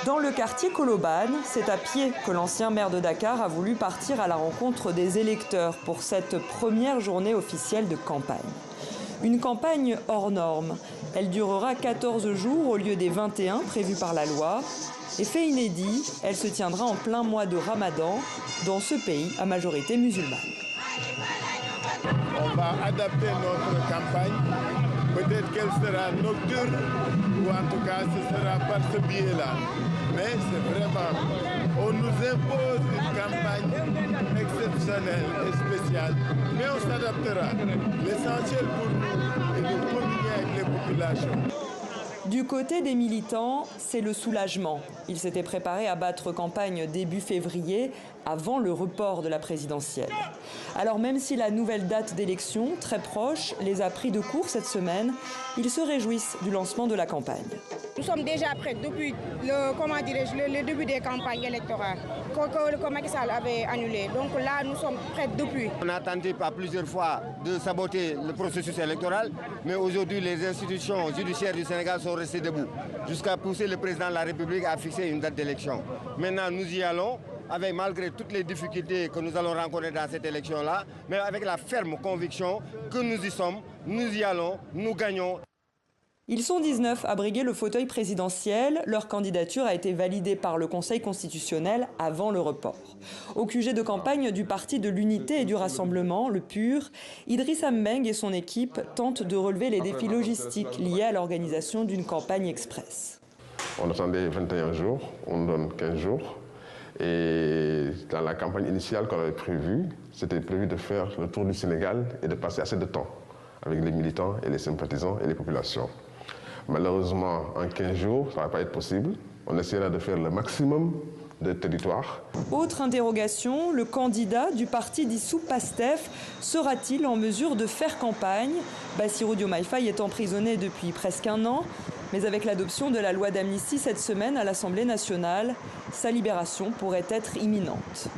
Dans le quartier Colobane, c'est à pied que l'ancien maire de Dakar a voulu partir à la rencontre des électeurs pour cette première journée officielle de campagne. Une campagne hors norme. Elle durera 14 jours au lieu des 21 prévus par la loi. Et fait inédit, elle se tiendra en plein mois de Ramadan dans ce pays à majorité musulmane. On va adapter notre campagne. Peut-être qu'elle sera nocturne ou en tout cas ce sera par ce biais-là. Mais c'est vraiment, on nous impose une campagne exceptionnelle et spéciale, mais on s'adaptera. L'essentiel pour nous est de communier avec les populations. Du côté des militants, c'est le soulagement. Ils s'étaient préparés à battre campagne début février, avant le report de la présidentielle. Alors même si la nouvelle date d'élection, très proche, les a pris de court cette semaine, ils se réjouissent du lancement de la campagne. Nous sommes déjà prêts depuis le début des campagnes électorales que Macky Sall avait annulé. Donc là, nous sommes prêts depuis. On a tenté par plusieurs fois de saboter le processus électoral, mais aujourd'hui, les institutions judiciaires du Sénégal sont restées debout, jusqu'à pousser le président de la République à fixer une date d'élection. Maintenant, nous y allons, malgré toutes les difficultés que nous allons rencontrer dans cette élection-là, mais avec la ferme conviction que nous y sommes, nous y allons, nous gagnons. Ils sont 19 à briguer le fauteuil présidentiel. Leur candidature a été validée par le Conseil constitutionnel avant le report. Au QG de campagne du Parti de l'Unité et du Rassemblement, le PUR, Idrissa Mbeng et son équipe tentent de relever les défis logistiques liés à l'organisation d'une campagne express. On attendait 21 jours, on donne 15 jours. Et dans la campagne initiale qu'on avait prévue, c'était prévu de faire le tour du Sénégal et de passer assez de temps avec les militants et les sympathisants et les populations. Malheureusement, en 15 jours, ça ne va pas être possible. On essaiera de faire le maximum de territoire. Autre interrogation, le candidat du parti dissous PASTEF sera-t-il en mesure de faire campagne? Bassirou Diomaye Faye est emprisonné depuis presque un an, mais avec l'adoption de la loi d'amnistie cette semaine à l'Assemblée nationale, sa libération pourrait être imminente.